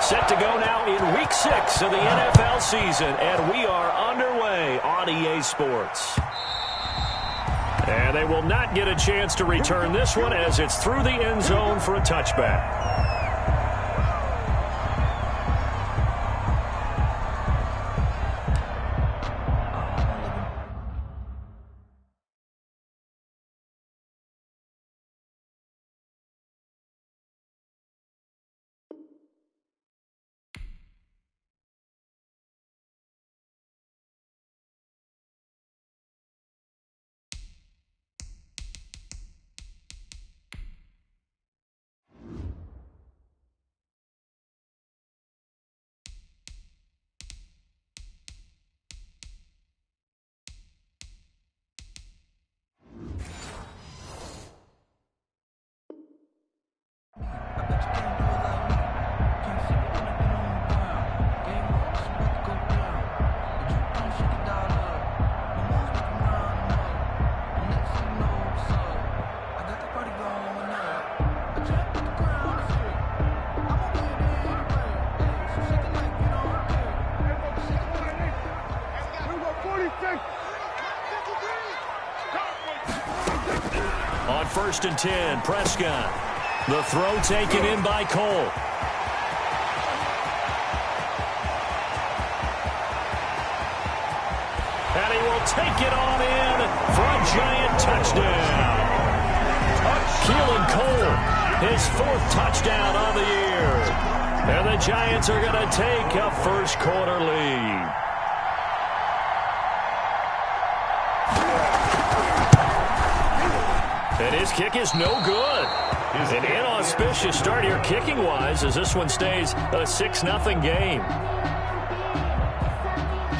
Set to go now in Week 6 of the NFL season, and we are underway on EA Sports. And they will not get a chance to return this one as it's through the end zone for a touchback. On 1st and 10, Prescott. The throw taken in by Cole. And he will take it on in for a giant touchdown. Keelan Cole, his 4th touchdown on the year. And the Giants are going to take a first quarter lead. And his kick is no good. An inauspicious start here kicking-wise as this one stays a 6-0 game.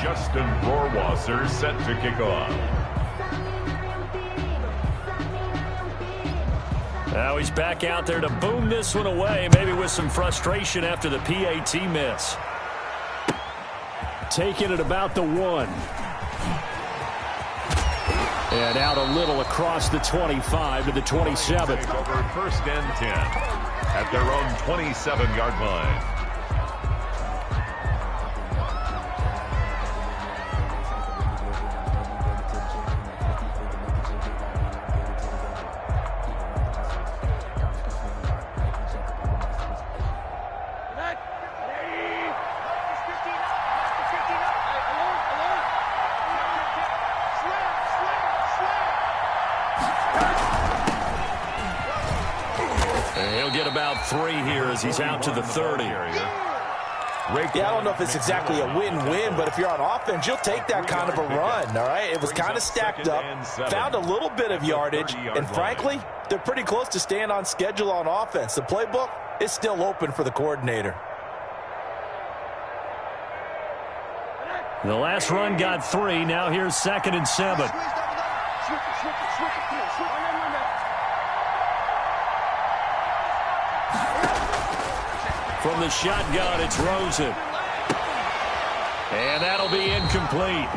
Justin Rohrwasser set to kick off. Now he's back out there to boom this one away, maybe with some frustration after the PAT miss. Taking it about the 1. And out a little across the 25 to the 27. Over 1st and 10 at their own 27-yard line. Get about 3 here as he's out to the 30. Yeah, I don't know if it's exactly a win-win, but if you're on offense, you'll take that kind of a run, all right? It was kind of stacked up, found a little bit of yardage, and frankly, they're pretty close to staying on schedule on offense. The playbook is still open for the coordinator. The last run got 3. Now here's 2nd and 7. From the shotgun, it's Rosen. And that'll be incomplete.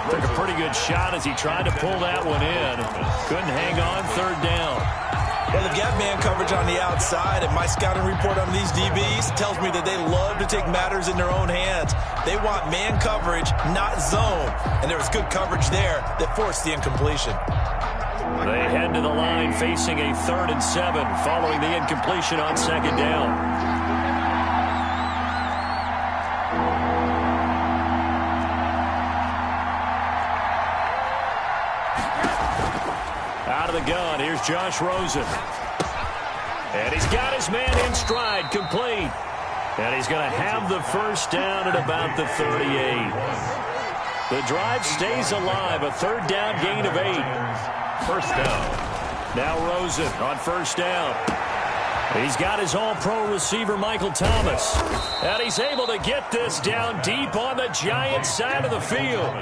Took a pretty good shot as he tried to pull that one in. Couldn't hang on 3rd down. Well, the gap man coverage on the outside, and my scouting report on these DBs tells me that they love to take matters in their own hands. They want man coverage, not zone. And there was good coverage there that forced the incompletion. They head to the line facing a 3rd and 7 following the incompletion on 2nd down. Out of the gun, here's Josh Rosen. And he's got his man in stride, complete. And he's going to have the first down at about the 38. The drive stays alive, a 3rd down gain of 8. First down. Now Rosen on 1st down. He's got his all-pro receiver, Michael Thomas. And he's able to get this down deep on the Giants side of the field.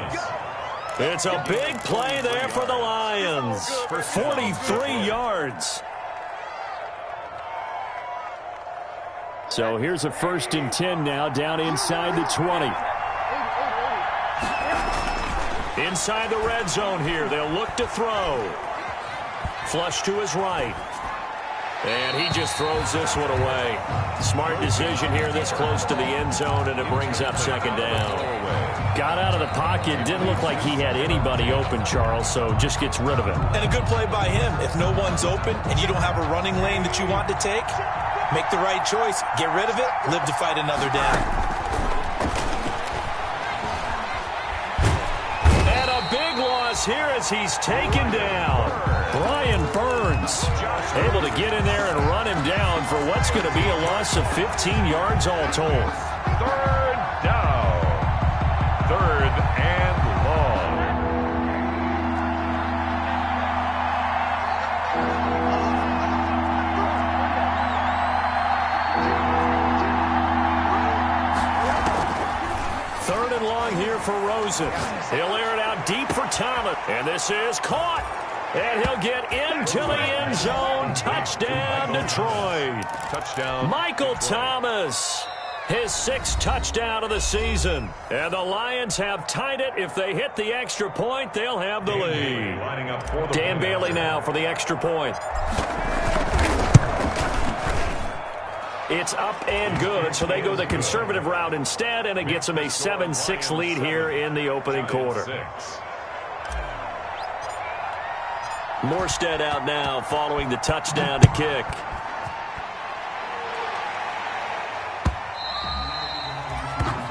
It's a big play there for the Lions for 43 yards. So here's a 1st and 10 now down inside the 20. Inside the red zone here. They'll look to throw. Flush to his right. And he just throws this one away. Smart decision here this close to the end zone, and it brings up second down. Got out of the pocket. Didn't look like he had anybody open, Charles, so just gets rid of it. And a good play by him. If no one's open and you don't have a running lane that you want to take, make the right choice. Get rid of it. Live to fight another down. And a big loss here as he's taken down. Brian Burns able to get in there and run him down for what's going to be a loss of 15 yards all told. Third down. Third and long. Third and long here for Rosen. He'll air it out deep for Thomas. And this is caught. And he'll get into the end zone. Touchdown, Detroit. Touchdown. Michael Thomas, his 6th touchdown of the season. And the Lions have tied it. If they hit the extra point, they'll have the lead. Dan Bailey now for the extra point. It's up and good, so they go the conservative route instead, and it gets them a 7-6 lead here in the opening quarter. Morstead out now following the touchdown to kick.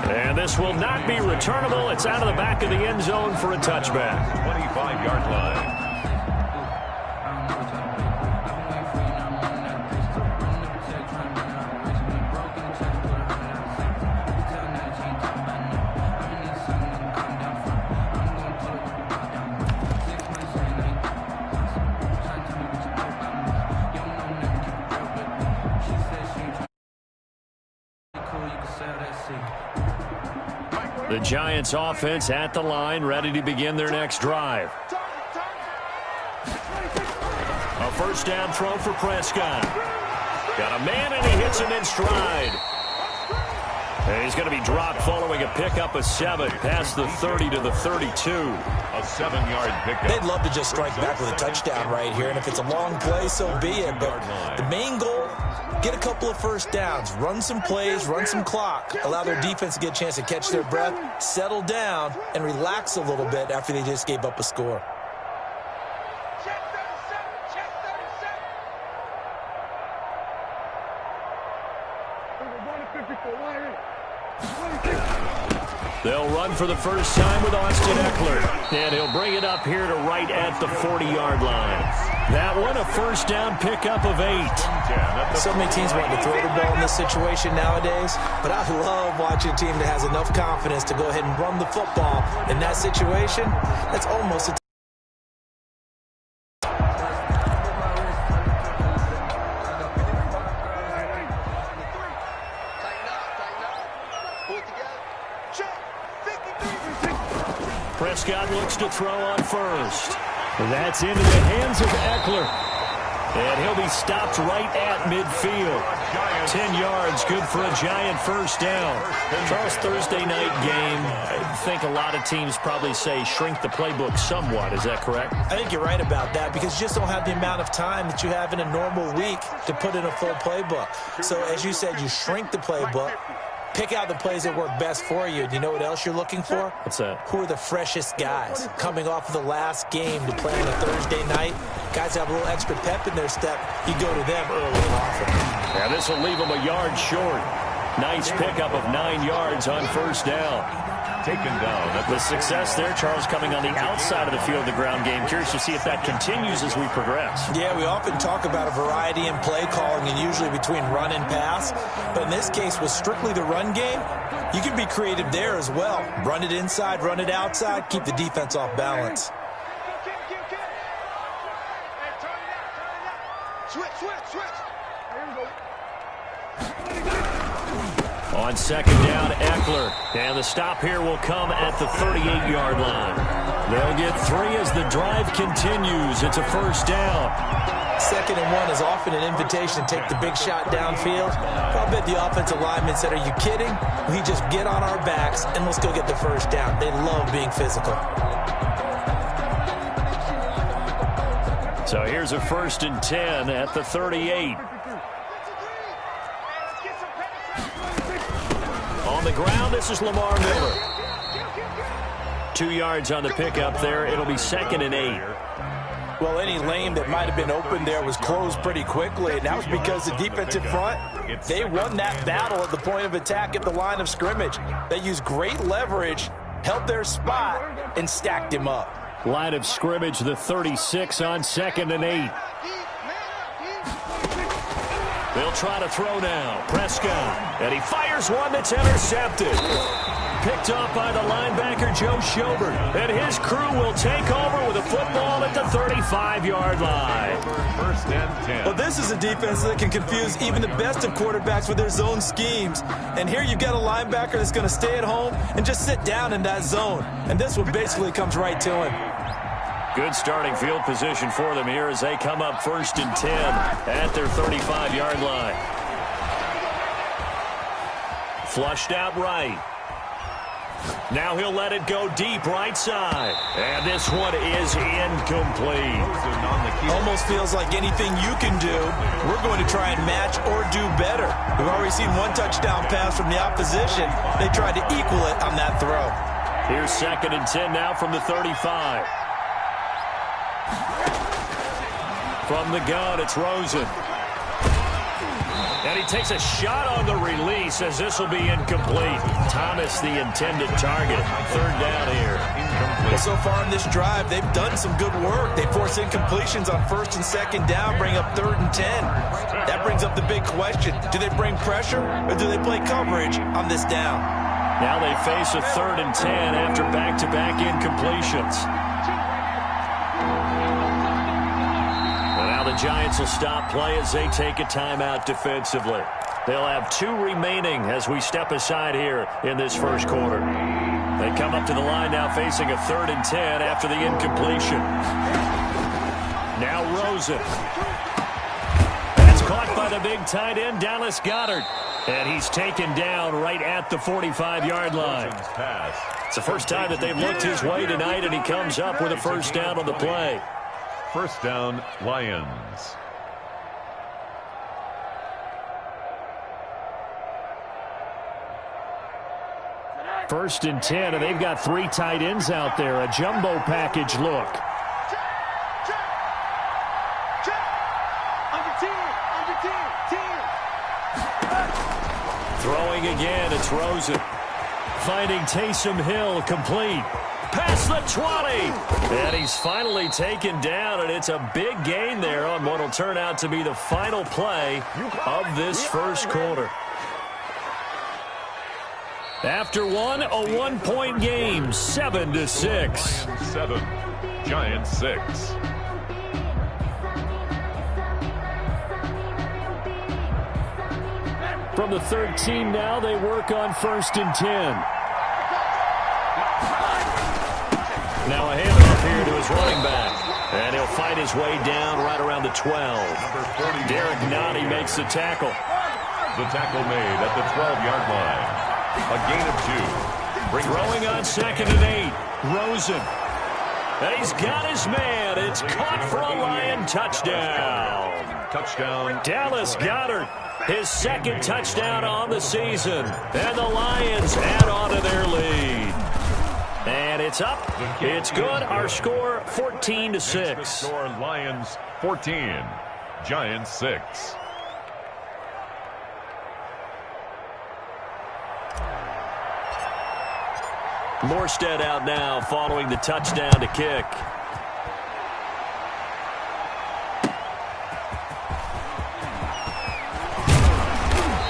And this will not be returnable. It's out of the back of the end zone for a touchback. 25-yard line. The Giants offense at the line, ready to begin their next drive. A first down throw for Prescott. Got a man, and he hits him in stride. And he's going to be dropped following a pickup of 7 past the 30 to the 32. A 7-yard pickup. They'd love to just strike back with a touchdown right here, and if it's a long play, so be it. But the main goal, get a couple of first downs, run some plays, run some clock, allow their defense to get a chance to catch their breath, settle down, and relax a little bit after they just gave up a score. They'll run for the first time with Austin Eckler. And he'll bring it up here to right at the 40-yard line. That one, a first down pickup of 8. So many teams want to throw the ball in this situation nowadays, but I love watching a team that has enough confidence to go ahead and run the football. In that situation, that's almost a Prescott looks to throw on first. That's into the hands of Eckler. And he'll be stopped right at midfield. 10 yards, good for a Giant first down. Charles, Thursday night game, I think a lot of teams probably say shrink the playbook somewhat. Is that correct? I think you're right about that because you just don't have the amount of time that you have in a normal week to put in a full playbook. So as you said, you shrink the playbook. Pick out the plays that work best for you. Do you know what else you're looking for? What's that? Who are the freshest guys coming off of the last game to play on a Thursday night? Guys have a little extra pep in their step. You go to them early and often. Yeah, this will leave them a yard short. Nice pickup of 9 yards on first down. Taken down. The success there, Charles, coming on the outside of the field, the ground game. Curious to see if that continues as we progress. Yeah, we often talk about a variety in play calling and usually between run and pass. But in this case, with strictly the run game, you can be creative there as well. Run it inside, run it outside, keep the defense off balance. On second down, Eckler. And the stop here will come at the 38-yard line. They'll get 3 as the drive continues. It's a first down. 2nd and 1 is often an invitation to take the big shot downfield. I'll bet the offensive linemen said, are you kidding? We just get on our backs and let's go get the first down. They love being physical. So here's a 1st and 10 at the 38. On the ground, this is Lamar Miller. 2 yards on the pickup there. It'll be 2nd and 8. Well, any lane that might have been open there was closed pretty quickly, and that was because the defensive front, they won that battle at the point of attack at the line of scrimmage. They used great leverage, held their spot, and stacked him up. Line of scrimmage, the 36 on 2nd and 8. They'll try to throw now. Prescott, and he fires one that's intercepted. Picked off by the linebacker, Joe Schobert. And his crew will take over with a football at the 35-yard line. 1st and 10. Well, this is a defense that can confuse even the best of quarterbacks with their zone schemes. And here you've got a linebacker that's going to stay at home and just sit down in that zone. And this one basically comes right to him. Good starting field position for them here as they come up 1st and 10 at their 35-yard line. Flushed out right. Now he'll let it go deep right side. And this one is incomplete. Almost feels like anything you can do, we're going to try and match or do better. We've already seen one touchdown pass from the opposition. They tried to equal it on that throw. Here's 2nd and 10 now from the 35. From the gun, it's Rosen. And he takes a shot on the release as this will be incomplete. Thomas, the intended target. 3rd down here. Well, so far in this drive, they've done some good work. They force incompletions on 1st and 2nd down, bring up 3rd and 10. That brings up the big question. Do they bring pressure or do they play coverage on this down? Now they face a 3rd and 10 after back-to-back incompletions. The Giants will stop play as they take a timeout defensively. They'll have 2 remaining as we step aside here in this 1st quarter. They come up to the line now facing a 3rd and 10 after the incompletion. Now Rosen. That's caught by the big tight end, Dallas Goedert. And he's taken down right at the 45-yard line. It's the first time that they've looked his way tonight, and he comes up with a 1st down on the play. 1st down, Lions. First and 10, and they've got 3 tight ends out there. A jumbo package look. Throwing again, it's Rosen. Finding Taysom Hill, complete. Past the 20. And he's finally taken down, and it's a big gain there on what will turn out to be the final play of this 1st quarter. After one, a 1-point game, 7-6. 7, Giants 6. From the 13 now, they work on 1st and 10. Now a handoff here to his running back. And he'll fight his way down right around the 12. Derek Nottie makes the tackle. The tackle made at the 12-yard line. A gain of 2. Throwing on 2nd and 8. Rosen. And he's got his man. It's caught for a Lion touchdown. Touchdown. Dallas Goedert. His 2nd touchdown on the season. And the Lions add on to their lead. And it's up. It's good. Our score, 14-6. Score, Lions 14, Giants 6. Morstead out now following the touchdown to kick.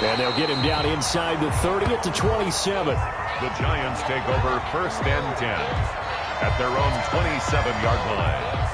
And they'll get him down inside the 30 at the 27. The Giants take over 1st and 10 at their own 27-yard line.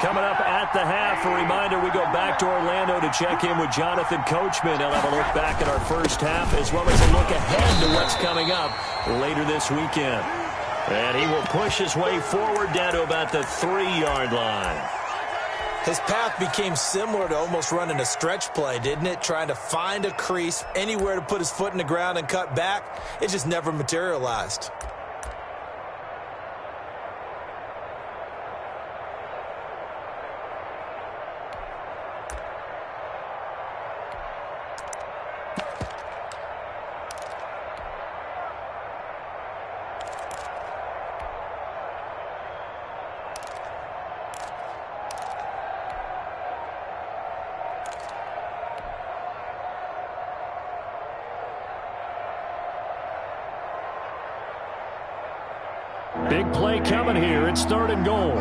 Coming up at the half, a reminder, we go back to Orlando to check in with Jonathan Coachman. He'll have a look back at our first half as well as a look ahead to what's coming up later this weekend. And he will push his way forward down to about the 3-yard line. His path became similar to almost running a stretch play, didn't it? Trying to find a crease, anywhere to put his foot in the ground and cut back. It just never materialized. Big play coming here. It's 3rd and goal.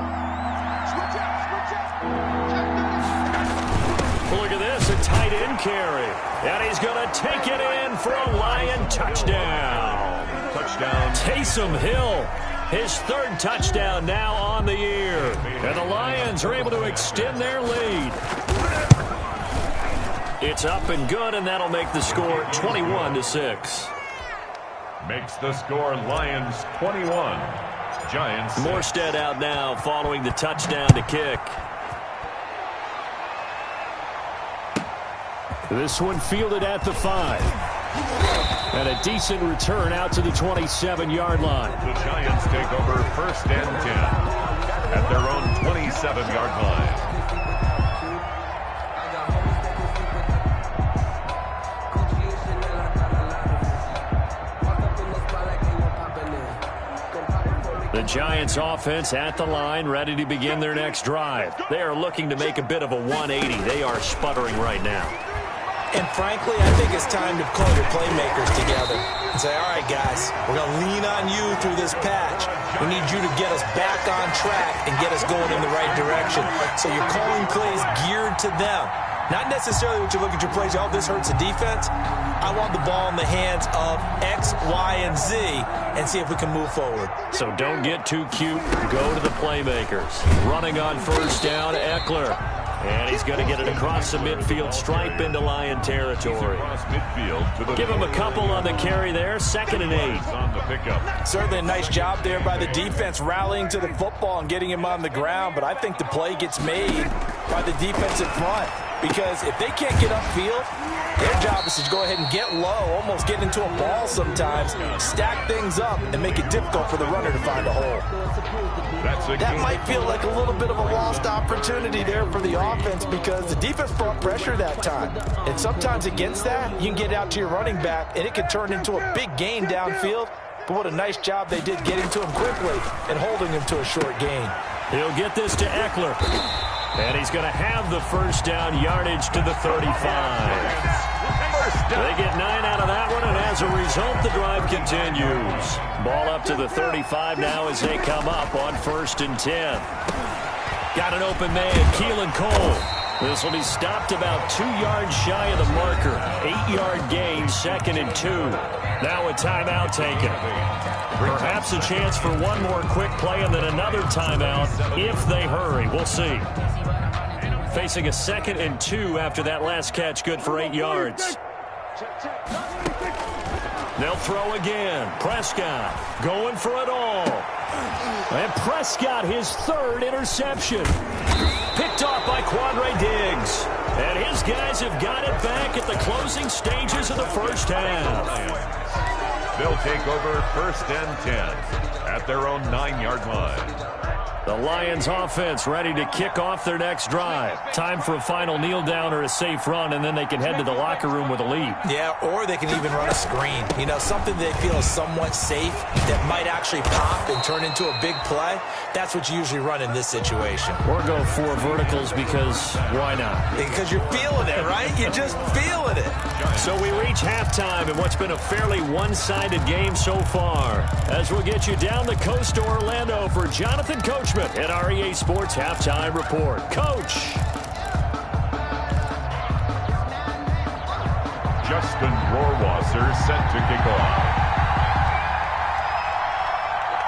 Look at this, a tight end carry. And he's going to take it in for a Lion touchdown. Taysom Hill, his 3rd touchdown now on the year. And the Lions are able to extend their lead. It's up and good, and that'll make the score 21-6. Makes the score Lions 21. Giants 6. Morstead out now following the touchdown to kick. This one fielded at the 5. And a decent return out to the 27-yard line. The Giants take over 1st and 10 at their own 27-yard line. The Giants offense at the line, ready to begin their next drive. They are looking to make a bit of a 180. They are sputtering right now. And frankly, I think it's time to call your playmakers together and say, all right, guys, we're going to lean on you through this patch. We need you to get us back on track and get us going in the right direction. So you're calling plays geared to them. Not necessarily what you look at your plays, oh, this hurts the defense. I want the ball in the hands of X, Y, and Z and see if we can move forward. So don't get too cute. Go to the playmakers. Running on 1st down, Eckler. And he's going to get it across the midfield stripe into Lion territory. Give him a couple on the carry there. 2nd and 8. On the pickup. Certainly a nice job there by the defense rallying to the football and getting him on the ground. But I think the play gets made by the defensive front. Because if they can't get upfield, their job is to go ahead and get low, almost get into a ball sometimes, stack things up, and make it difficult for the runner to find a hole. That might feel like a little bit of a lost opportunity there for the offense because the defense brought pressure that time. And sometimes against that, you can get out to your running back, and it can turn into a big gain downfield. But what a nice job they did getting to him quickly and holding him to a short gain. He'll get this to Eckler. And he's going to have the 1st down yardage to the 35. They get 9 out of that one, and as a result, the drive continues. Ball up to the 35 now as they come up on 1st and 10. Got an open man, Keelan Cole. This will be stopped about 2 yards shy of the marker. 8-yard gain, 2nd and 2. Now a timeout taken. Perhaps a chance for one more quick play and then another timeout if they hurry. We'll see. Facing a 2nd and 2 after that last catch, good for 8 yards. They'll throw again. Prescott going for it all. And Prescott, his 3rd interception. Picked off by Quandre Diggs. And his guys have got it back at the closing stages of the 1st half. They'll take over 1st and 10 at their own 9-yard line. The Lions offense ready to kick off their next drive. Time for a final kneel down or a safe run, and then they can head to the locker room with a lead. Yeah, or they can even run a screen. You know, something they feel is somewhat safe that might actually pop and turn into a big play. That's what you usually run in this situation. Or go 4 verticals because why not? Because you're feeling it, right? You're just feeling it. So we reach halftime in what's been a fairly one-sided game so far. As we'll get you down the coast to Orlando for Jonathan Coachman at our EA Sports Halftime Report. Coach. Justin Rohrwasser set to kick off.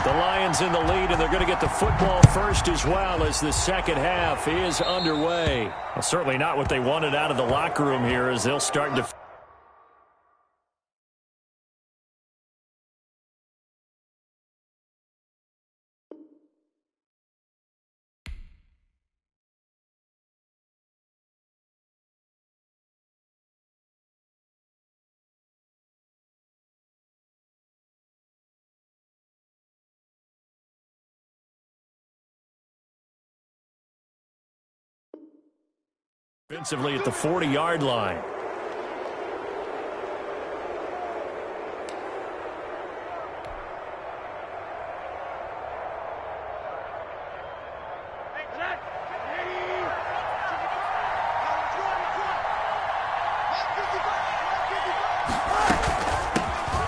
The Lions in the lead, and they're going to get the football first as well as the second half is underway. Well, certainly not what they wanted out of the locker room here as they'll start to... Defensively at the 40-yard line.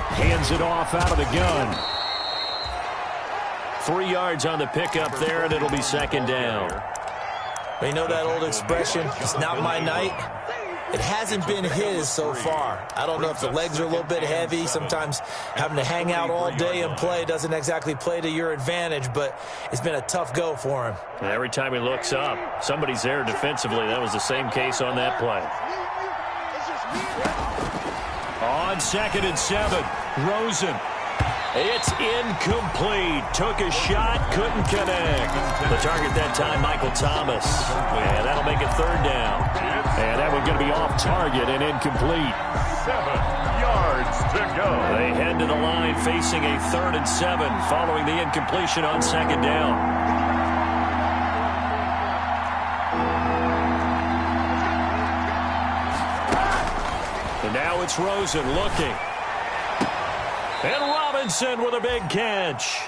Hands it off out of the gun. 3 yards on the pickup there, and it'll be second down. You know that old expression, it's not my night? It hasn't been his so far. I don't know if the legs are a little bit heavy. Sometimes having to hang out all day and play doesn't exactly play to your advantage, but it's been a tough go for him. And every time he looks up, somebody's there defensively. That was the same case on that play. On 2nd and 7, Rosen. It's incomplete. Took a shot, couldn't connect. The target that time, Michael Thomas. And that'll make it third down. And that one's going to be off target and incomplete. 7 yards to go. They head to the line facing a 3rd and 7 following the incompletion on second down. And now it's Rosen looking. And Robinson with a big catch.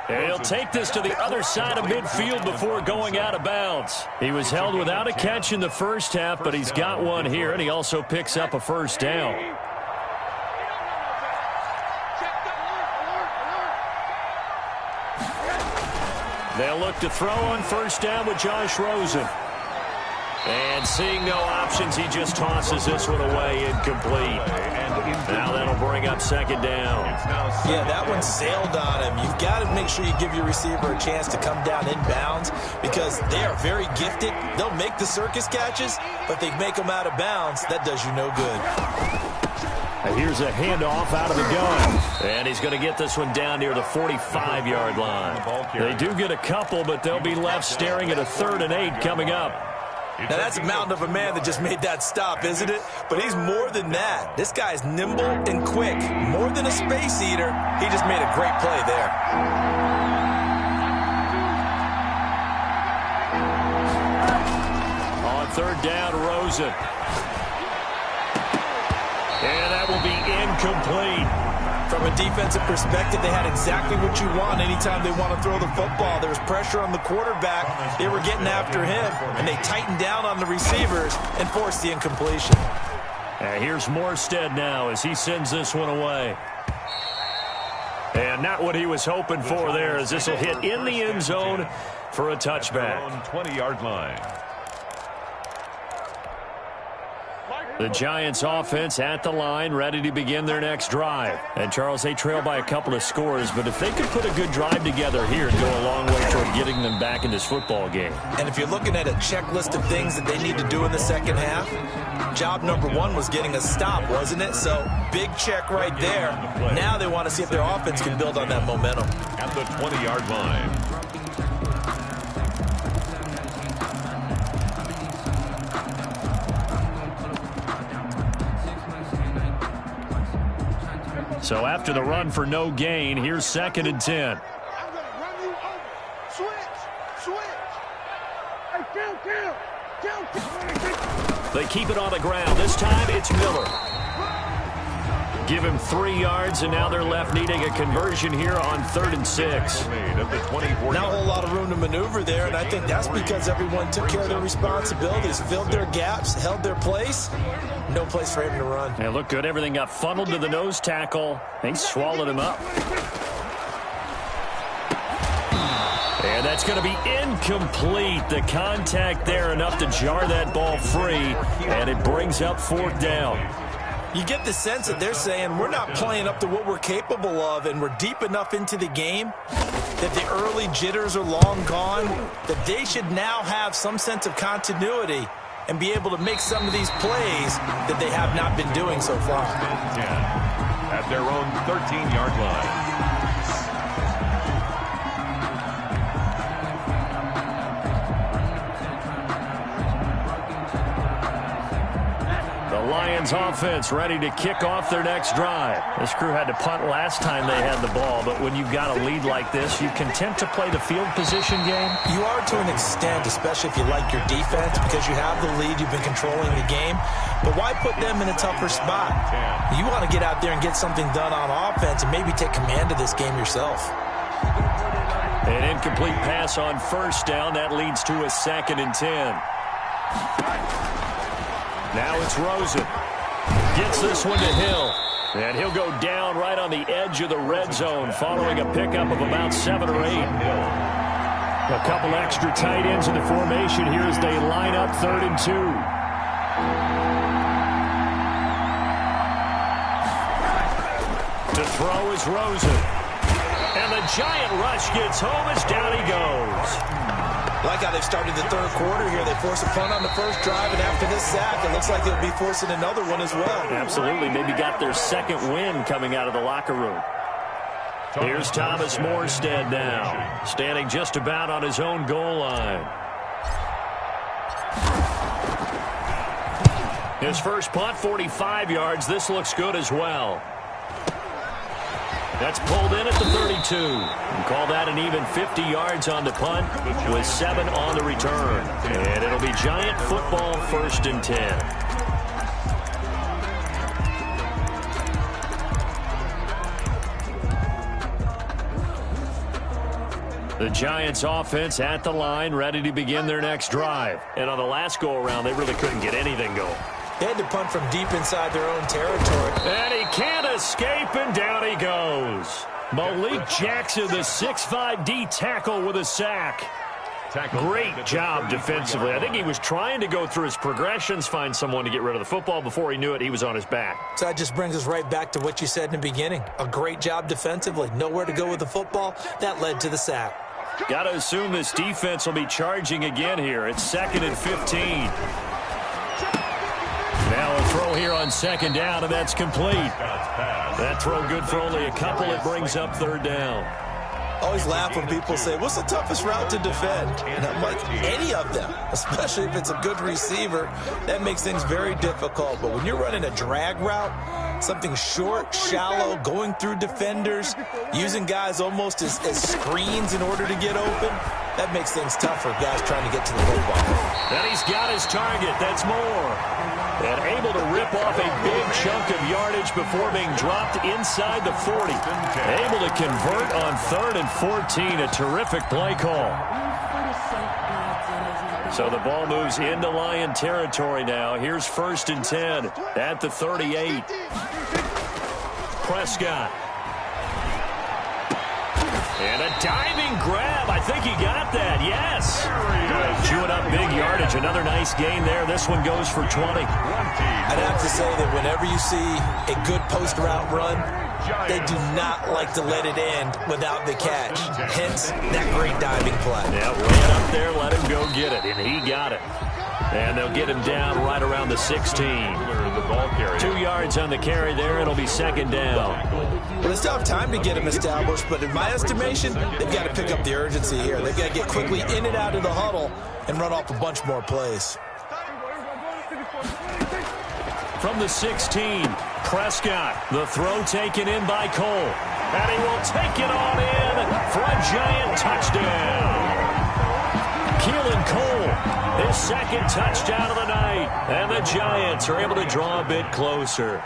And he'll take this to the other side of midfield before going out of bounds. He was held without a catch in the first half, but he's got one here, and he also picks up a first down. They'll look to throw on first down with Josh Rosen. And seeing no options, he just tosses this one away, incomplete. Now that'll bring up second down. Yeah, that one sailed on him. You've got to make sure you give your receiver a chance to come down inbounds because they are very gifted. They'll make the circus catches, but they make them out of bounds. That does you no good. And here's a handoff out of the gun. And he's going to get this one down near the 45-yard line. They do get a couple, but they'll be left staring at a 3rd and 8 coming up. Now, that's a mountain of a man that just made that stop, isn't it? But he's more than that. This guy's nimble and quick. More than a space eater, he just made a great play there. On 3rd down, Rosen. And that will be incomplete. From a defensive perspective, they had exactly what you want anytime they want to throw the football. There was pressure on the quarterback. They were getting after him, and they tightened down on the receivers and forced the incompletion. And here's Morstead now as he sends this one away. And not what he was hoping for there as this will hit in the end zone for a touchback. 20-yard line. The Giants offense at the line, ready to begin their next drive. And, Charles, they trail by a couple of scores, but if they could put a good drive together here, it'd go a long way toward getting them back in this football game. And if you're looking at a checklist of things that they need to do in the second half, job number 1 was getting a stop, wasn't it? So, big check right there. Now they want to see if their offense can build on that momentum. At the 20-yard line. So after the run for no gain, here's 2nd and 10. I'm going to run you over. Switch. Hey, They keep it on the ground. This time it's Miller. Give him 3 yards, and now they're left needing a conversion here on 3rd and 6. Not a whole lot of room to maneuver there, and I think that's because everyone took care of their responsibilities, filled their gaps, held their place. No place for him to run. It looked good. Everything got funneled to the nose tackle. They swallowed him up. And that's going to be incomplete. The contact there enough to jar that ball free, and it brings up 4th down. You get the sense that they're saying we're not playing up to what we're capable of, and we're deep enough into the game that the early jitters are long gone, that they should now have some sense of continuity and be able to make some of these plays that they have not been doing so far. 10 at their own 13-yard line. Lions offense ready to kick off their next drive. This crew had to punt last time they had the ball, but when you've got a lead like this, you content to play the field position game? You are to an extent, especially if you like your defense, because you have the lead, you've been controlling the game. But why put them in a tougher spot? You want to get out there and get something done on offense and maybe take command of this game yourself. An incomplete pass on first down. That leads to a 2nd and 10. Now it's Rosen. Gets this one to Hill. And he'll go down right on the edge of the red zone following a pickup of about 7 or 8. A couple extra tight ends in the formation here as they line up 3rd and 2. To throw is Rosen. And the giant rush gets home as down he goes. Like how they've started the third quarter here. They force a punt on the first drive, and after this sack, it looks like they'll be forcing another one as well. Absolutely. Maybe got their second win coming out of the locker room. Here's Thomas Morstead now, standing just about on his own goal line. His first punt, 45 yards. This looks good as well. That's pulled in at the 32. And call that an even 50 yards on the punt with 7 on the return. And it'll be Giant football, 1st and 10. The Giants offense at the line, ready to begin their next drive. And on the last go-around, they really couldn't get anything going. They had to punt from deep inside their own territory. And he can't escape, and down he goes. Malik Jackson, the 6'5" D tackle with a sack. Great job defensively. I think he was trying to go through his progressions, find someone to get rid of the football. Before he knew it, he was on his back. So that just brings us right back to what you said in the beginning. A great job defensively. Nowhere to go with the football. That led to the sack. Got to assume this defense will be charging again here. It's 2nd and 15. Now a throw here on 2nd down, and that's complete. That throw good for only a couple. It brings up 3rd down. Always laugh when people say, what's the toughest route to defend? And I'm like, any of them, especially if it's a good receiver. That makes things very difficult. But when you're running a drag route, something short, shallow, going through defenders, using guys almost as screens in order to get open, that makes things tough for guys trying to get to the football. And he's got his target. That's Moore. And able to rip off a big chunk of yardage before being dropped inside the 40. Able to convert on 3rd and 14. A terrific play call. So the ball moves into Lion territory now. Here's 1st and 10 at the 38. Prescott. And a diving grab. I think he got that. Yes. Chewing up big yardage. Another nice gain there. This one goes for 20. I'd have to say that whenever you see a good post route run, they do not like to let it end without the catch. Hence, that great diving play. Yeah, ran up there, let him go get it, and he got it. And they'll get him down right around the 16. 2 yards on the carry there. It'll be 2nd down. Well, they still have time to get him established, but in my estimation, they've got to pick up the urgency here. They've got to get quickly in and out of the huddle and run off a bunch more plays. From the 16, Prescott. The throw taken in by Cole. And he will take it on in for a Giant touchdown. Keelan Cole, his 2nd touchdown of the night. And the Giants are able to draw a bit closer.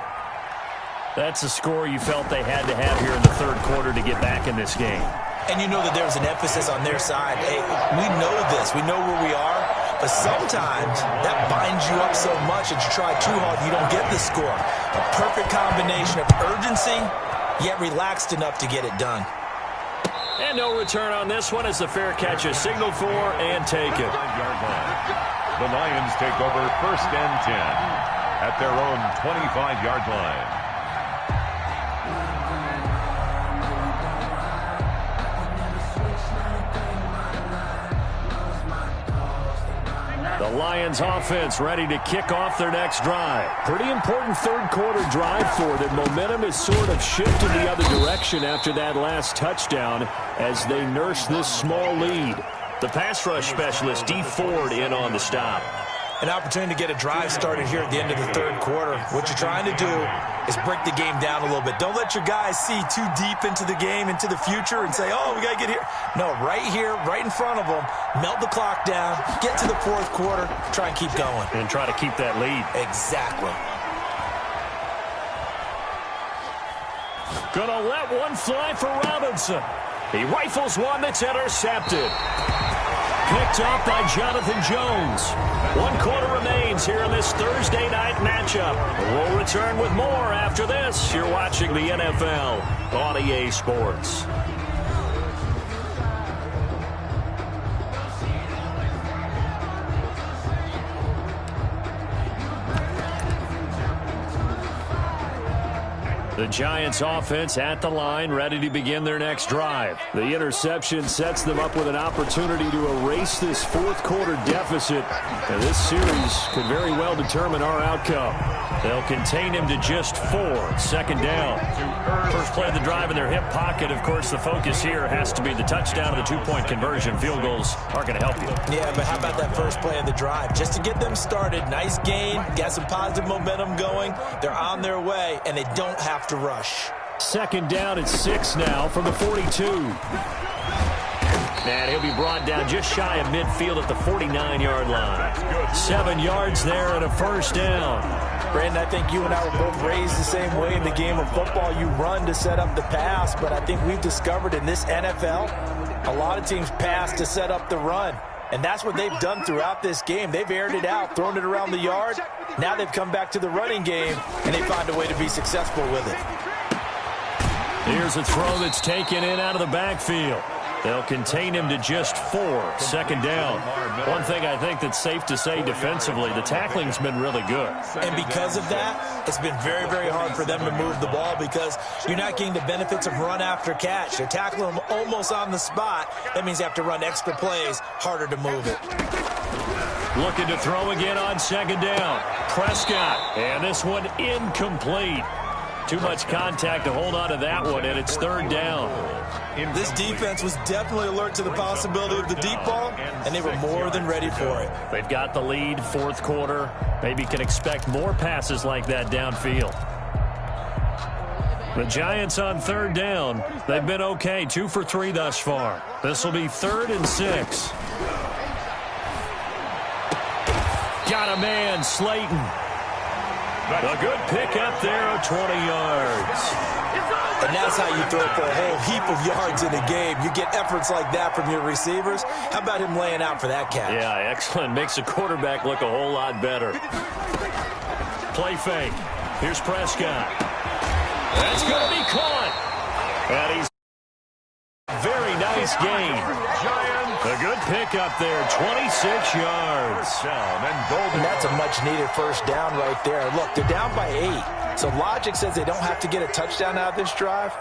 That's a score you felt they had to have here in the 3rd quarter to get back in this game. And you know that there was an emphasis on their side. Hey, we know this. We know where we are. But sometimes that binds you up so much that you try too hard, you don't get the score. A perfect combination of urgency, yet relaxed enough to get it done. And no return on this one as the fair catch is signaled for and taken. The Lions take over 1st and 10 at their own 25-yard line. The Lions offense ready to kick off their next drive. Pretty important third quarter drive for them. Momentum has sort of shifted the other direction after that last touchdown as they nurse this small lead. The pass rush specialist, Dee Ford, in on the stop. An opportunity to get a drive started here at the end of the third quarter. What you're trying to do is break the game down a little bit. Don't let your guys see too deep into the game, into the future, and say, oh, we got to get here. No, right here, right in front of them, melt the clock down, get to the fourth quarter, try and keep going. And try to keep that lead. Exactly. Gonna let one fly for Robinson. He rifles one that's intercepted. Picked off by Jonathan Jones. 1 quarter remains here in this Thursday night matchup. We'll return with more after this. You're watching the NFL on EA Sports. The Giants offense at the line, ready to begin their next drive. The interception sets them up with an opportunity to erase this fourth quarter deficit. And this series could very well determine our outcome. They'll contain him to just 4. Second down. First play of the drive in their hip pocket. Of course, the focus here has to be the touchdown and the 2-point conversion. Field goals aren't going to help you. Yeah, but how about that first play of the drive? Just to get them started, nice gain, got some positive momentum going. They're on their way, and they don't have to rush. Second down at 6 now from the 42. And he'll be brought down just shy of midfield at the 49-yard line. 7 yards there and a first down. Brandon, I think you and I were both raised the same way in the game of football. You run to set up the pass, but I think we've discovered in this NFL, a lot of teams pass to set up the run. And that's what they've done throughout this game. They've aired it out, thrown it around the yard. Now they've come back to the running game, and they find a way to be successful with it. Here's a throw that's taken in out of the backfield. They'll contain him to just 4. Second down. One thing I think that's safe to say defensively, the tackling's been really good. And because of that, it's been very, very hard for them to move the ball because you're not getting the benefits of run after catch. They're tackling them almost on the spot. That means they have to run extra plays, harder to move it. Looking to throw again on second down. Prescott, and this one incomplete. Too much contact to hold on to that one, and it's third down. This defense was definitely alert to the possibility of the deep ball, and they were more than ready for it. They've got the lead, fourth quarter. Maybe can expect more passes like that downfield. The Giants on third down. They've been okay, 2 for 3 thus far. This will be 3rd and 6. Got a man, Slayton. A good pick up there of 20 yards. And that's how you throw for a whole heap of yards in a game. You get efforts like that from your receivers. How about him laying out for that catch? Yeah, excellent. Makes the quarterback look a whole lot better. Play fake. Here's Prescott. That's going to be caught. And he's very nice gain. A good pick up there, 26 yards. And that's a much-needed first down right there. Look, they're down by 8. So logic says they don't have to get a touchdown out of this drive.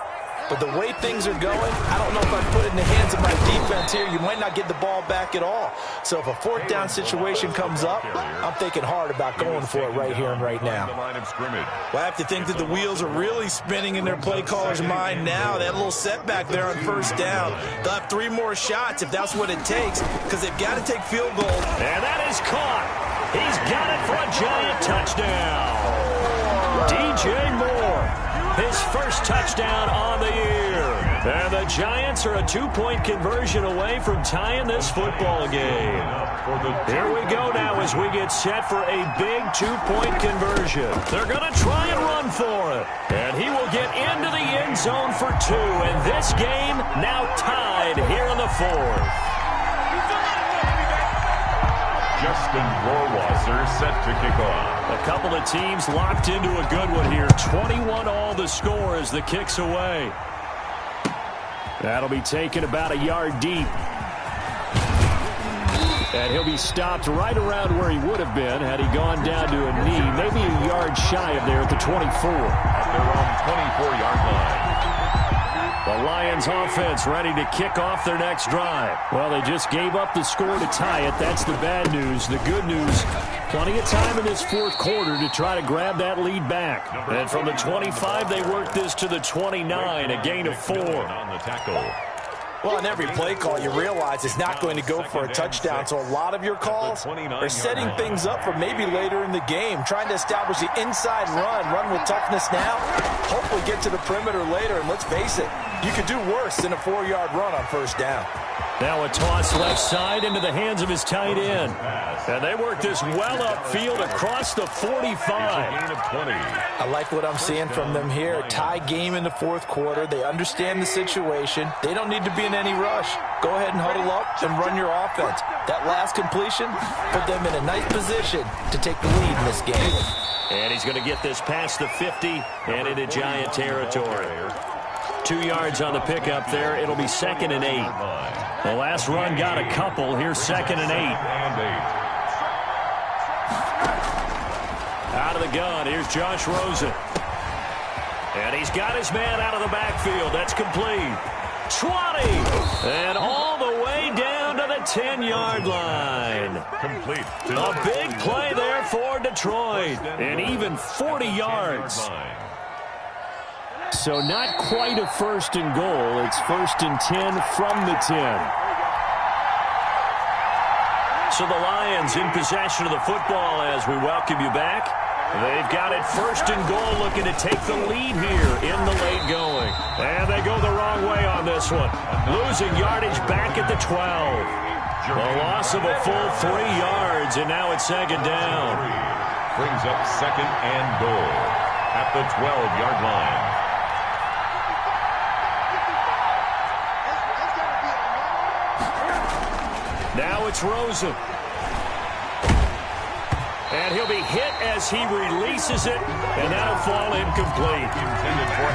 But the way things are going, I don't know if I put it in the hands of my defense here. You might not get the ball back at all. So if a fourth down situation comes up, I'm thinking hard about going for it right here and right now. Well, I have to think that the wheels are really spinning in their play caller's mind now. That little setback there on first down. They'll have 3 more shots if that's what it takes because they've got to take field goals. And that is caught. He's got it for a Giant touchdown. DJ Moore. His first touchdown on the year. And the Giants are a 2-point conversion away from tying this football game. Here we go now as we get set for a big 2-point conversion. They're going to try and run for it. And he will get into the end zone for 2. And this game now tied here in the 4th. Justin Rohrwasser set to kick off. A couple of teams locked into a good one here. 21 all the score as the kick's away. That'll be taken about a yard deep. And he'll be stopped right around where he would have been had he gone down to a knee, maybe a yard shy of there at the 24. At their own 24-yard line. The Lions offense ready to kick off their next drive. Well, they just gave up the score to tie it. That's the bad news. The good news, plenty of time in this fourth quarter to try to grab that lead back. And from the 25, they worked this to the 29, a gain of 4. On the tackle. Well, on every play call, you realize it's not going to go for a touchdown, so a lot of your calls are setting things up for maybe later in the game, trying to establish the inside run with toughness now, hopefully get to the perimeter later, and let's face it, you could do worse than a 4-yard run on first down. Now a toss left side into the hands of his tight end. And they work this well upfield across the 45. I like what I'm seeing from them here. Tie game in the fourth quarter. They understand the situation. They don't need to be in any rush. Go ahead and huddle up and run your offense. That last completion put them in a nice position to take the lead in this game. And he's going to get this past the 50 and into Giant territory. 2 yards on the pickup there. It'll be 2nd and 8. The last run got a couple. Here's 2nd and 8. Out of the gun, here's Josh Rosen. And he's got his man out of the backfield. That's complete. 20. And all the way down to the 10-yard line. Complete. A big play there for Detroit. And even 40 yards. So not quite a 1st and goal. It's 1st and 10 from the 10. So the Lions in possession of the football as we welcome you back. They've got it 1st and goal, looking to take the lead here in the late going. And they go the wrong way on this one. Losing yardage back at the 12. A loss of a full 3 yards, and now it's 2nd down. Brings up 2nd and goal at the 12-yard line. Now it's Rosen. And he'll be hit as he releases it, and that'll fall incomplete.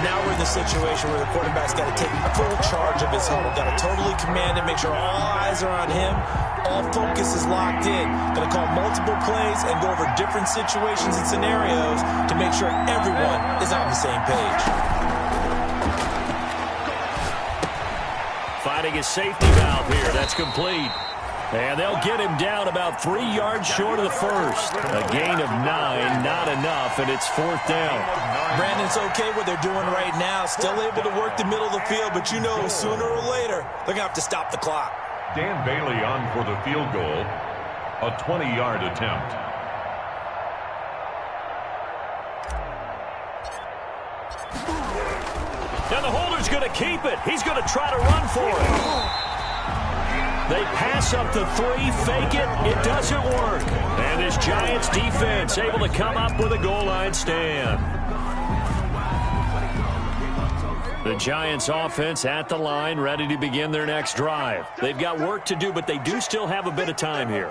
Now we're in the situation where the quarterback's got to take full charge of his huddle. Got to totally command it, make sure all eyes are on him. All focus is locked in. Going to call multiple plays and go over different situations and scenarios to make sure everyone is on the same page. Finding his safety valve here. That's complete. And they'll get him down about 3 yards short of the first. A gain of 9, not enough, and it's 4th down. Brandon, it's okay what they're doing right now. Still able to work the middle of the field, but you know sooner or later they're going to have to stop the clock. Dan Bailey on for the field goal. A 20-yard attempt. Now the holder's going to keep it. He's going to try to run for it. They pass up the 3, fake it. It doesn't work. And this Giants defense able to come up with a goal line stand. The Giants offense at the line, ready to begin their next drive. They've got work to do, but they do still have a bit of time here.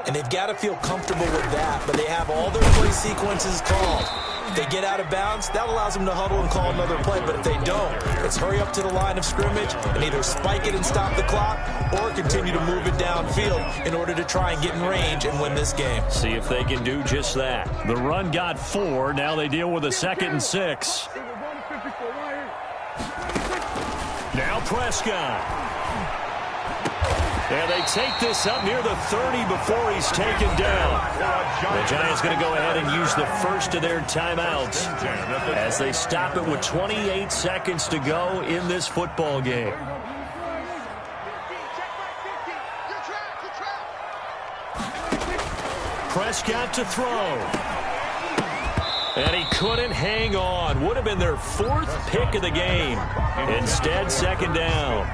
And they've got to feel comfortable with that, but they have all their play sequences called. If they get out of bounds, that allows them to huddle and call another play. But if they don't, it's hurry up to the line of scrimmage and either spike it and stop the clock or continue to move it downfield in order to try and get in range and win this game. See if they can do just that. The run got 4. Now they deal with a 2nd and 6. Now Prescott. And they take this up near the 30 before he's taken down. The Giants going to go ahead and use the first of their timeouts as they stop it with 28 seconds to go in this football game. Prescott to throw. And he couldn't hang on. Would have been their 4th pick of the game. Instead, 2nd down.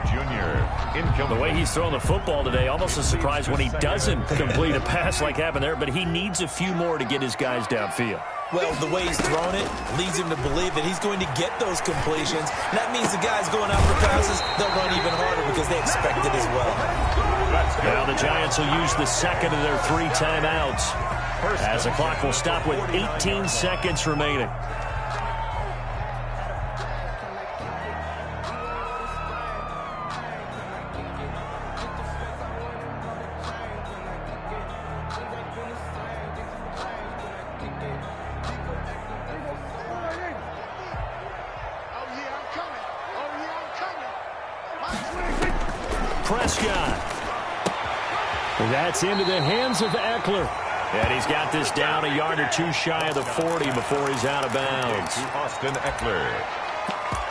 The way he's throwing the football today, almost a surprise when he doesn't complete a pass like happened there, but he needs a few more to get his guys downfield. Well, the way he's thrown it leads him to believe that he's going to get those completions. And that means the guys going out for passes, they'll run even harder because they expect it as well. Now the Giants will use the 2nd of their 3 timeouts as the clock will stop with 18 seconds remaining. Prescott. That's into the hands of Eckler. And he's got this down a yard or two shy of the 40 before he's out of bounds. Austin Eckler.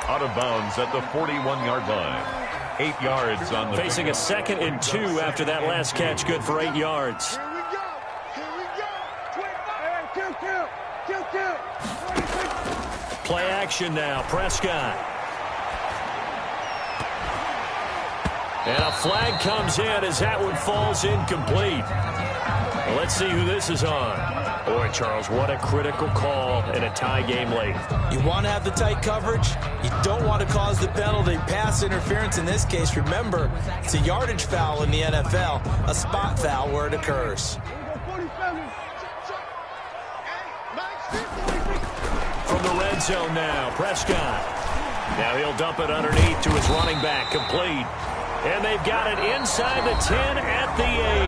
Out of bounds at the 41-yard line. 8 yards on the facing a 2nd and 2 after that last catch. Good for 8 yards. Here we go. Here we go. Kill. Play action now. Prescott. And a flag comes in as that one falls incomplete. Well, let's see who this is on. Boy, Charles, what a critical call in a tie game late. You want to have the tight coverage. You don't want to cause the penalty. Pass interference in this case. Remember, it's a yardage foul in the NFL, a spot foul where it occurs. From the red zone now, Prescott. Now he'll dump it underneath to his running back, complete. And they've got it inside the 10 at the